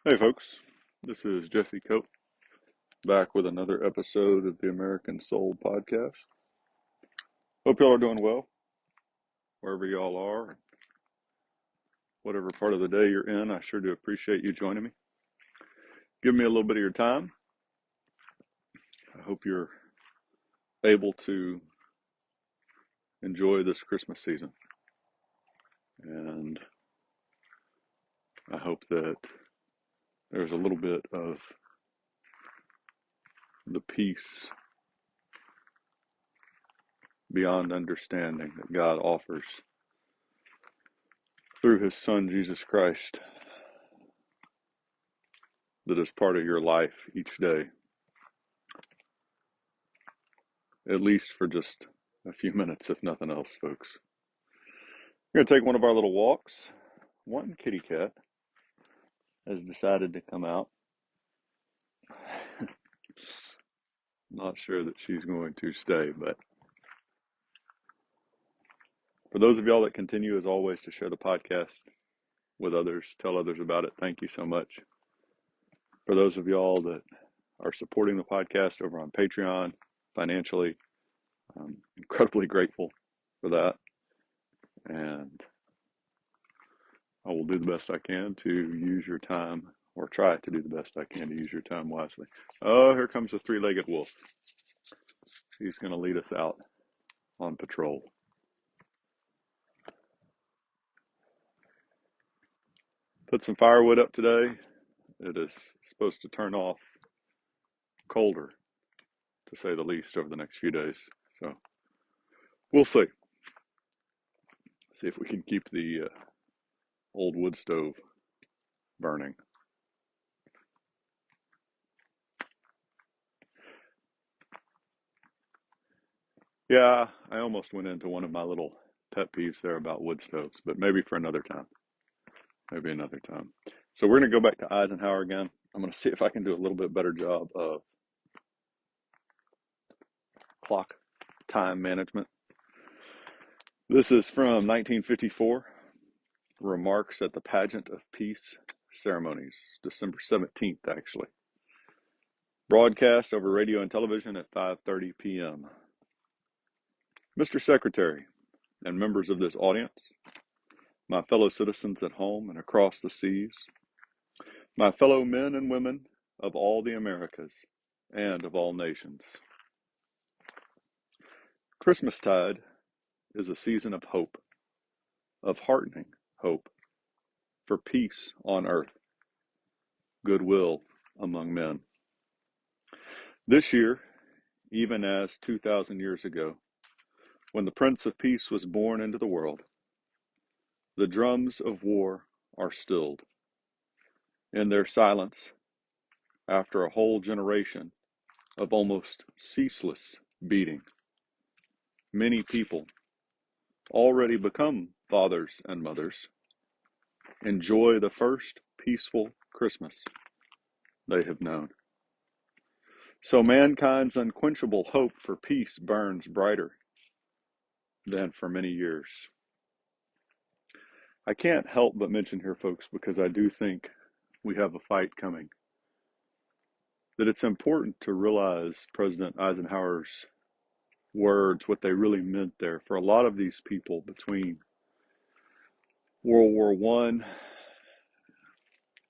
Hey folks, this is Jesse Cope back with another episode of the American Soul Podcast. Hope y'all are doing well, wherever y'all are, whatever part of the day you're in. I sure do appreciate you joining me. Give me a little bit of your time. I hope you're able to enjoy this Christmas season. And I hope that there's a little bit of the peace beyond understanding that God offers through His Son, Jesus Christ, that is part of your life each day, at least for just a few minutes, if nothing else, folks. We're going to take one of our little walks. One kitty cat has decided to come out. Not sure that she's going to stay, but for those of y'all that continue, as always, to share the podcast with others, tell others about it, thank you so much. For those of y'all that are supporting the podcast over on Patreon financially, I'm incredibly grateful for that. And I will do the best I can to use your time, or try to do the best I can to use your time wisely. Oh, here comes the three-legged wolf. He's going to lead us out on patrol. Put some firewood up today. It is supposed to turn off colder, to say the least, over the next few days. So we'll see. See if we can keep the old wood stove burning. Yeah, I almost went into one of my little pet peeves there about wood stoves, but maybe for another time. Maybe another time. So we're going to go back to Eisenhower again. I'm going to see if I can do a little bit better job of clock time management. This is from 1954, remarks at the Pageant of Peace ceremonies, December 17th, actually. Broadcast over radio and television at 5:30 p.m. Mr. Secretary and members of this audience, my fellow citizens at home and across the seas, my fellow men and women of all the Americas and of all nations. Christmastide is a season of hope, of heartening hope, for peace on earth, goodwill among men. This year, even as 2,000 years ago, when the Prince of Peace was born into the world, the drums of war are stilled. In their silence, after a whole generation of almost ceaseless beating, many people, already become fathers and mothers, enjoy the first peaceful Christmas they have known. So mankind's unquenchable hope for peace burns brighter than for many years. I can't help but mention here, folks, because I do think we have a fight coming, that it's important to realize President Eisenhower's words, what they really meant there. For a lot of these people between World War I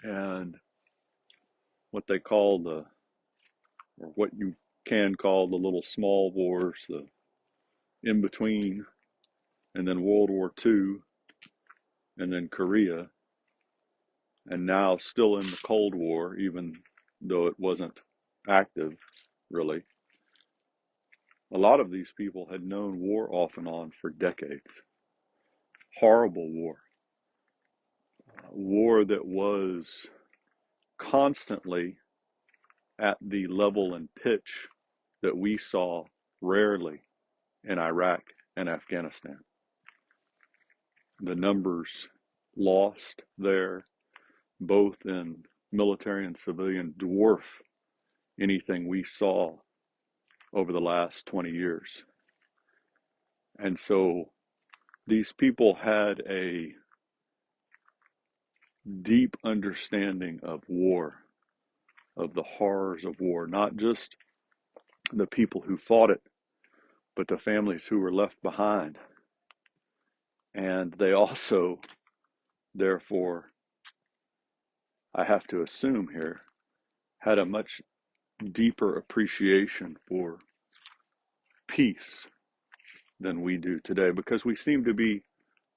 and what they call or what you can call the little small wars, the in between, and then World War II, and then Korea, and now still in the Cold War, even though it wasn't active, really. A lot of these people had known war off and on for decades. Horrible war. War that was constantly at the level and pitch that we saw rarely in Iraq and Afghanistan. The numbers lost there, both in military and civilian, dwarf anything we saw over the last 20 years. And so these people had a deep understanding of war, of the horrors of war, not just the people who fought it, but the families who were left behind. And they also, therefore, I have to assume here, had a much deeper appreciation for peace than we do today, because we seem to be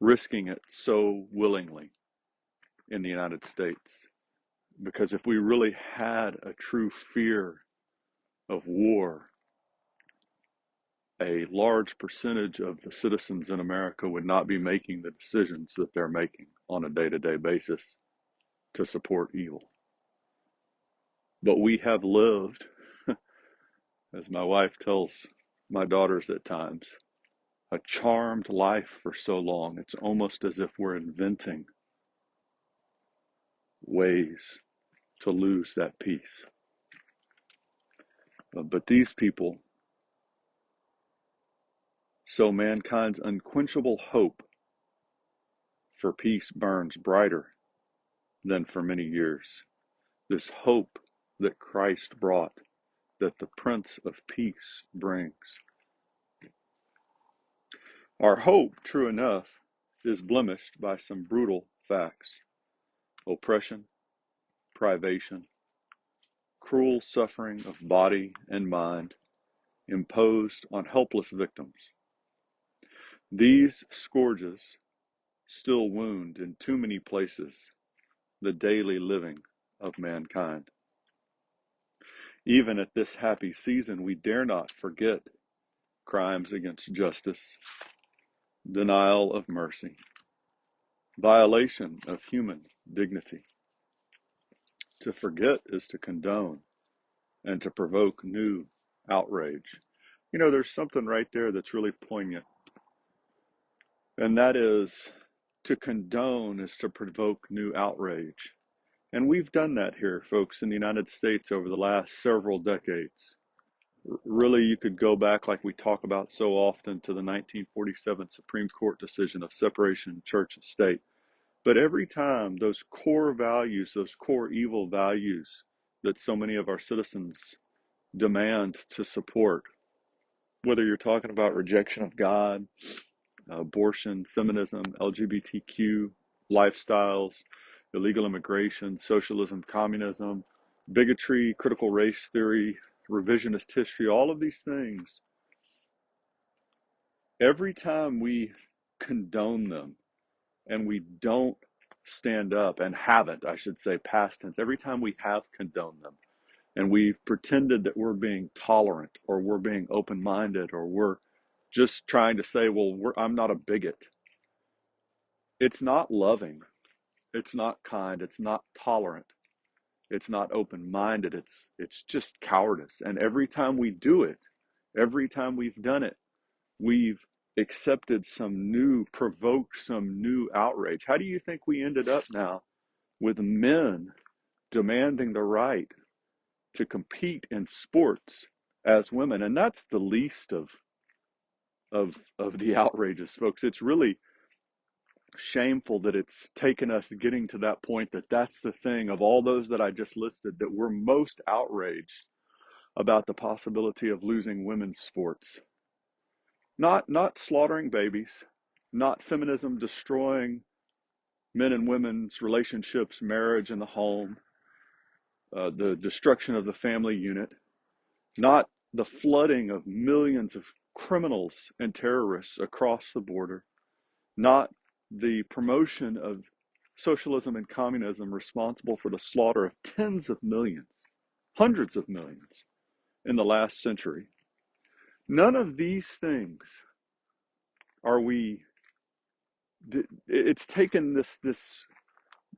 risking it so willingly in the United States. Because if we really had a true fear of war, a large percentage of the citizens in America would not be making the decisions that they're making on a day-to-day basis to support evil. But we have lived, as my wife tells my daughters at times, a charmed life for so long. It's almost as if we're inventing ways to lose that peace. But these people, so mankind's unquenchable hope for peace burns brighter than for many years. This hope that Christ brought, that the Prince of Peace brings. Our hope, true enough, is blemished by some brutal facts: oppression, privation, cruel suffering of body and mind imposed on helpless victims. These scourges still wound in too many places the daily living of mankind. Even at this happy season, we dare not forget crimes against justice, denial of mercy, violation of human dignity. To forget is to condone and to provoke new outrage. You know, there's something right there that's really poignant, and that is, to condone is to provoke new outrage. And we've done that here, folks, in the United States over the last several decades. Really, you could go back, like we talk about so often, to the 1947 Supreme Court decision of separation of church and state. But every time those core values, those core evil values that so many of our citizens demand to support, whether you're talking about rejection of God, abortion, feminism, LGBTQ lifestyles, illegal immigration, socialism, communism, bigotry, critical race theory, revisionist history, all of these things, every time we condone them and we don't stand up, and haven't, I should say, past tense, every time we have condoned them and we've pretended that we're being tolerant or we're being open-minded or we're just trying to say, well, I'm not a bigot. It's not loving. It's not kind. It's not tolerant. It's not open-minded. It's just cowardice. And every time we do it, every time we've done it, we've provoked some new outrage. How do you think we ended up now with men demanding the right to compete in sports as women? And that's the least of the outrages, folks. It's really shameful that it's taken us getting to that point, that's the thing of all those that I just listed, that we're most outraged about the possibility of losing women's sports. Not slaughtering babies, not feminism destroying men and women's relationships, marriage and the home, the destruction of the family unit, not the flooding of millions of criminals and terrorists across the border, not the promotion of socialism and communism responsible for the slaughter of tens of millions, hundreds of millions in the last century. None of these things are we, it's taken this,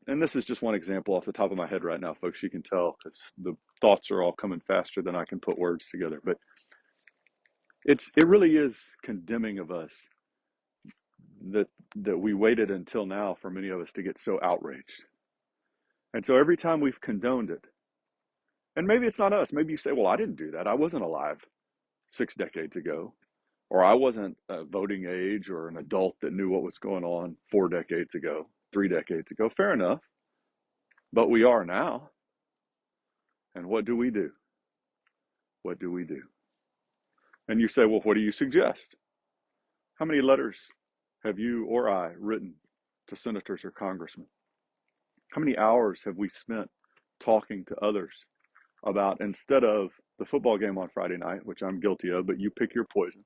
and this is just one example off the top of my head right now, folks. You can tell because the thoughts are all coming faster than I can put words together. But it really is condemning of us that we waited until now for many of us to get so outraged. And so every time we've condoned it, and maybe it's not us, maybe you say, well, I didn't do that. I wasn't alive 6 decades ago, or I wasn't a voting age or an adult that knew what was going on 4 decades ago, 3 decades ago. Fair enough. But we are now. And what do we do? What do we do? And you say, well, what do you suggest? How many letters have you or I written to senators or congressmen? How many hours have we spent talking to others about, instead of the football game on Friday night, which I'm guilty of, but you pick your poison,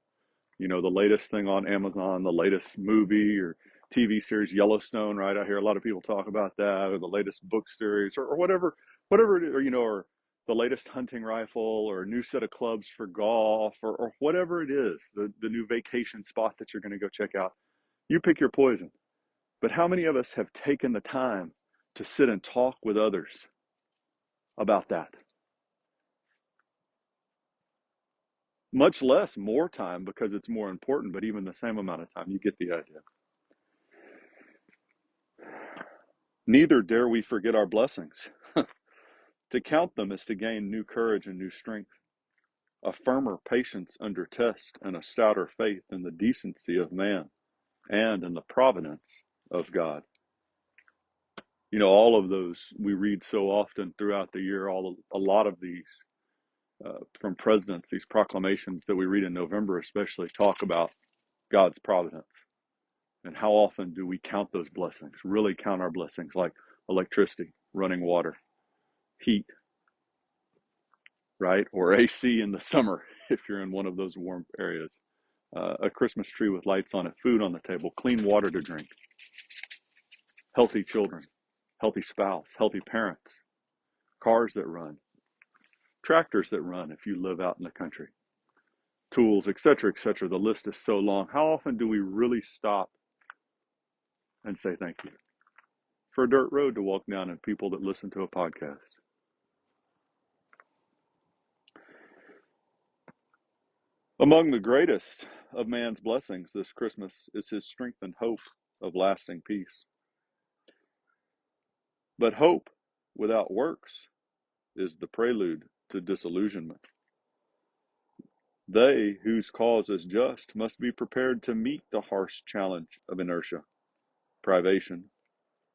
the latest thing on Amazon, the latest movie or TV series, Yellowstone, right? I hear a lot of people talk about that, or the latest book series, or whatever it is, or the latest hunting rifle, or a new set of clubs for golf, or whatever it is, the new vacation spot that you're going to go check out. You pick your poison. But how many of us have taken the time to sit and talk with others about that? Much less more time, because it's more important, but even the same amount of time, you get the idea. Neither dare we forget our blessings. To count them is to gain new courage and new strength, a firmer patience under test, and a stouter faith in the decency of man and in the providence of God. All of those we read so often throughout the year, a lot of these from presidents, these proclamations that we read in November especially, talk about God's providence. And how often do we count those blessings, really count our blessings, like electricity, running water, heat, right? Or AC in the summer, if you're in one of those warm areas. A Christmas tree with lights on it, food on the table, clean water to drink, healthy children, healthy spouse, healthy parents, cars that run, tractors that run if you live out in the country, tools, etc., etc. The list is so long. How often do we really stop and say thank you? For a dirt road to walk down and people that listen to a podcast. Among the greatest of man's blessings this Christmas is his strength and hope of lasting peace. But hope without works is the prelude to disillusionment. They whose cause is just must be prepared to meet the harsh challenge of inertia, privation,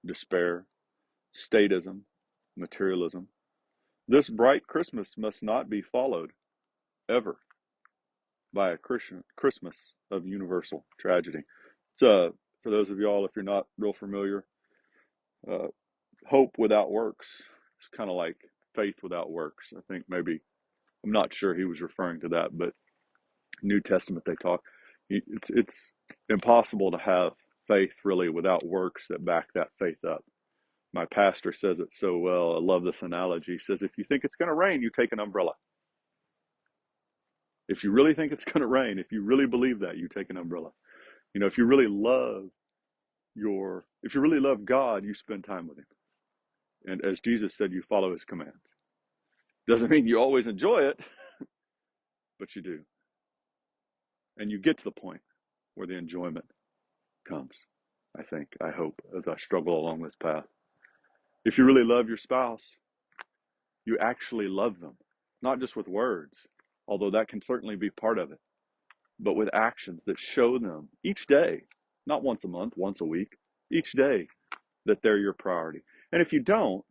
despair, statism, materialism. This bright Christmas must not be followed, ever, by a Christmas of universal tragedy. So, for those of y'all, if you're not real familiar, uh, hope without works is kind of like faith without works. I think maybe, I'm not sure he was referring to that, but New Testament they talk. It's impossible to have faith really without works that back that faith up. My pastor says it so well. I love this analogy. He says, if you think it's going to rain, you take an umbrella. If you really think it's going to rain, if you really believe that, you take an umbrella. If you really love God, you spend time with him. And as Jesus said, you follow his commands. Doesn't mean you always enjoy it, but you do. And you get to the point where the enjoyment comes, I hope, as I struggle along this path. If you really love your spouse, you actually love them, not just with words, although that can certainly be part of it, but with actions that show them each day, not once a month, once a week, each day, that they're your priority. And if you don't,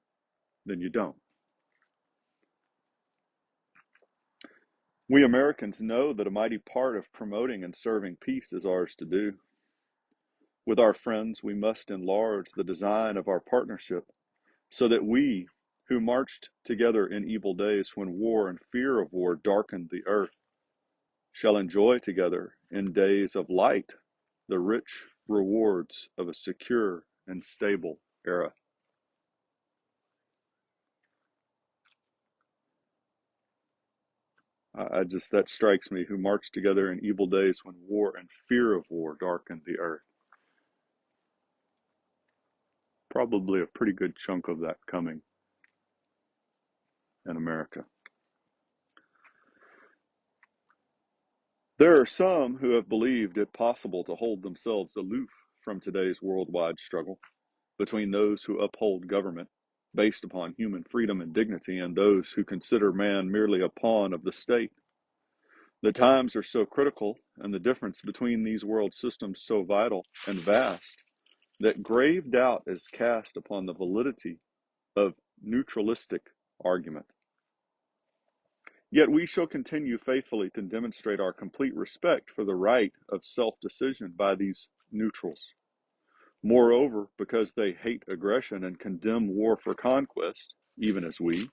then you don't. We Americans know that a mighty part of promoting and serving peace is ours to do. With our friends, we must enlarge the design of our partnership so that we, who marched together in evil days when war and fear of war darkened the earth, shall enjoy together in days of light the rich rewards of a secure and stable era. That strikes me, who marched together in evil days when war and fear of war darkened the earth. Probably a pretty good chunk of that coming in America. There are some who have believed it possible to hold themselves aloof from today's worldwide struggle between those who uphold government based upon human freedom and dignity and those who consider man merely a pawn of the state. The times are so critical and the difference between these world systems so vital and vast that grave doubt is cast upon the validity of neutralistic argument. Yet we shall continue faithfully to demonstrate our complete respect for the right of self-decision by these neutrals. Moreover, because they hate aggression and condemn war for conquest, even as we,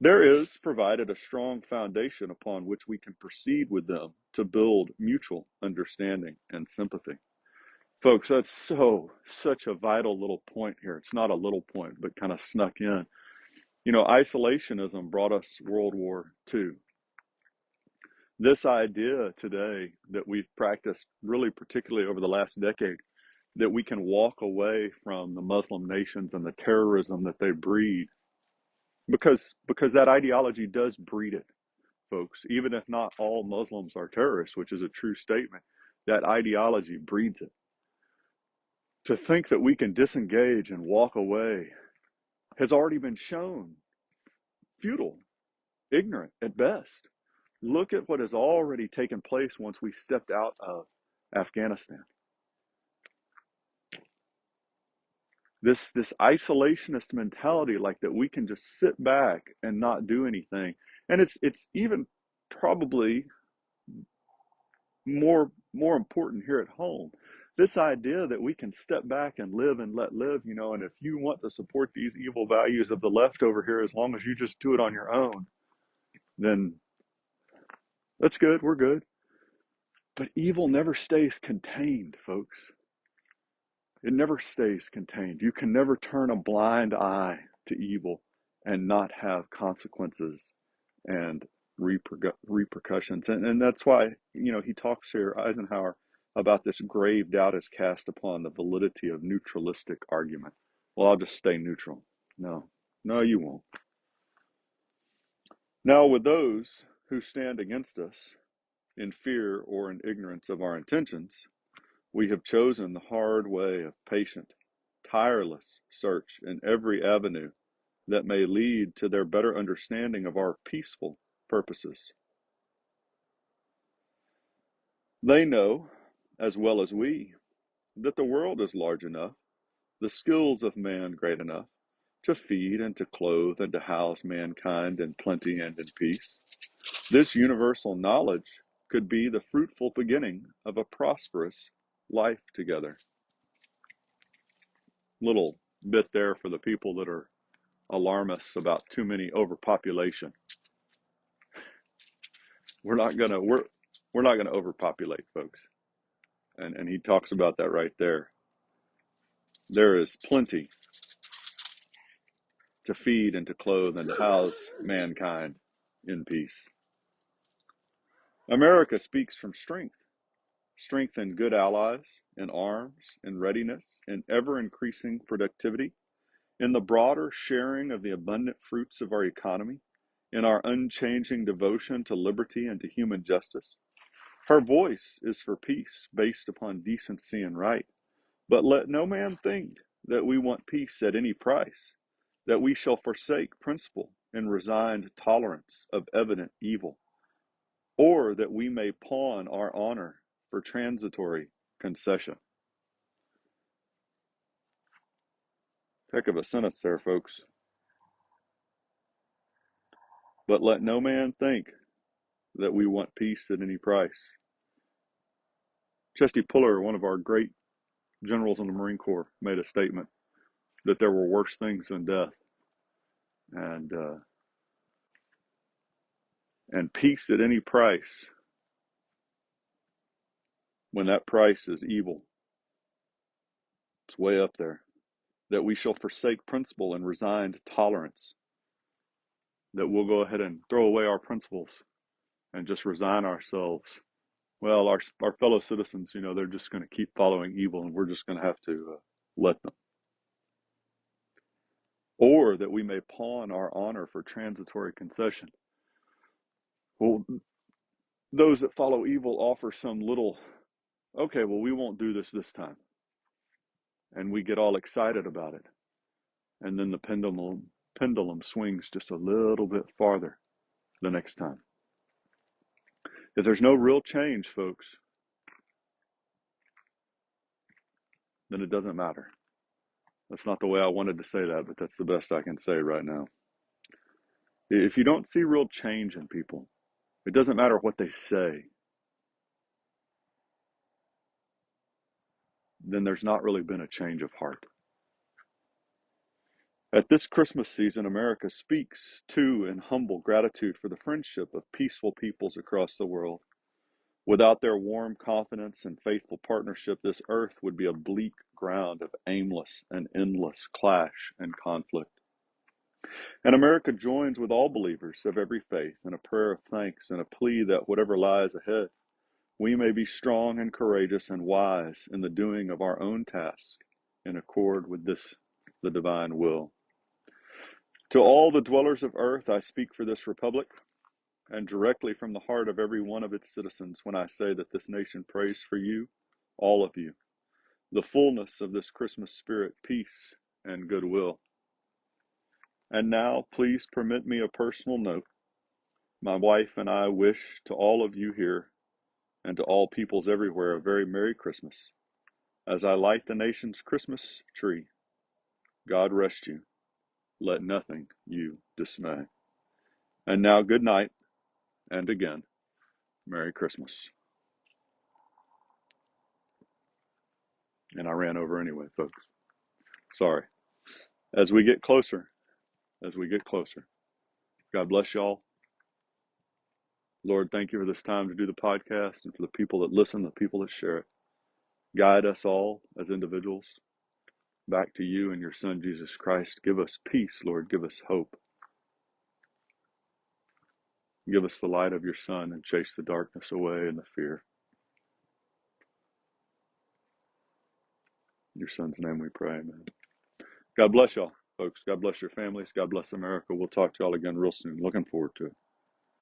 there is provided a strong foundation upon which we can proceed with them to build mutual understanding and sympathy. Folks, that's such a vital little point here. It's not a little point, but kind of snuck in. You know, isolationism brought us World War II. This idea today that we've practiced really particularly over the last decade, that we can walk away from the Muslim nations and the terrorism that they breed, because that ideology does breed it, folks. Even if not all Muslims are terrorists, which is a true statement, that ideology breeds it. To think that we can disengage and walk away has already been shown futile, ignorant at best. Look at what has already taken place once we stepped out of Afghanistan. This isolationist mentality, like that we can just sit back and not do anything. And it's even probably more important here at home. This idea that we can step back and live and let live, you know, and if you want to support these evil values of the left over here, as long as you just do it on your own, then that's good, we're good. But evil never stays contained, folks. It never stays contained. You can never turn a blind eye to evil and not have consequences and repercussions. And that's why, you know, he talks here, Eisenhower, about this grave doubt is cast upon the validity of neutralistic argument. Well, I'll just stay neutral. No, you won't. Now, with those who stand against us in fear or in ignorance of our intentions, we have chosen the hard way of patient, tireless search in every avenue that may lead to their better understanding of our peaceful purposes. They know, as well as we, that the world is large enough, the skills of man great enough, to feed and to clothe and to house mankind in plenty and in peace. This universal knowledge could be the fruitful beginning of a prosperous life together. Little bit there for the people that are alarmists about too many overpopulation. We're not gonna overpopulate, folks. And he talks about that right there. There is plenty to feed and to clothe and to house mankind in peace. America speaks from strength in good allies, in arms, in readiness, in ever-increasing productivity, in the broader sharing of the abundant fruits of our economy, in our unchanging devotion to liberty and to human justice. Her voice is for peace based upon decency and right. But let no man think that we want peace at any price, that we shall forsake principle in resigned tolerance of evident evil, or that we may pawn our honor for transitory concession. Heck of a sentence there, folks. But let no man think that we want peace at any price. Chesty Puller, one of our great generals in the Marine Corps, made a statement that there were worse things than death. And peace at any price, when that price is evil, it's way up there. That we shall forsake principle and resigned tolerance. That we'll go ahead and throw away our principles and just resign ourselves. Well, our fellow citizens, you know, they're just going to keep following evil and we're just going to have to let them. Or that we may pawn our honor for transitory concession. Well, those that follow evil offer some little, okay, well, we won't do this time. And we get all excited about it. And then the pendulum swings just a little bit farther the next time. If there's no real change, folks, then it doesn't matter. That's not the way I wanted to say that, but that's the best I can say right now. If you don't see real change in people, it doesn't matter what they say, then there's not really been a change of heart. At this Christmas season, America speaks to in humble gratitude for the friendship of peaceful peoples across the world. Without their warm confidence and faithful partnership, this earth would be a bleak ground of aimless and endless clash and conflict. And America joins with all believers of every faith in a prayer of thanks and a plea that whatever lies ahead, we may be strong and courageous and wise in the doing of our own task in accord with this, the divine will. To all the dwellers of earth, I speak for this republic and directly from the heart of every one of its citizens when I say that this nation prays for you, all of you, the fullness of this Christmas spirit, peace, and goodwill. And now, please permit me a personal note. My wife and I wish to all of you here and to all peoples everywhere a very Merry Christmas. As I light the nation's Christmas tree, God rest you. Let nothing you dismay. And now, good night, and again, Merry Christmas. And I ran over anyway, folks. Sorry. As we get closer, God bless y'all. Lord, thank you for this time to do the podcast and for the people that listen, the people that share it. Guide us all as individuals back to you and your Son, Jesus Christ. Give us peace, Lord. Give us hope. Give us the light of your Son and chase the darkness away and the fear. In your Son's name we pray, amen. God bless y'all, folks. God bless your families. God bless America. We'll talk to y'all again real soon. Looking forward to it.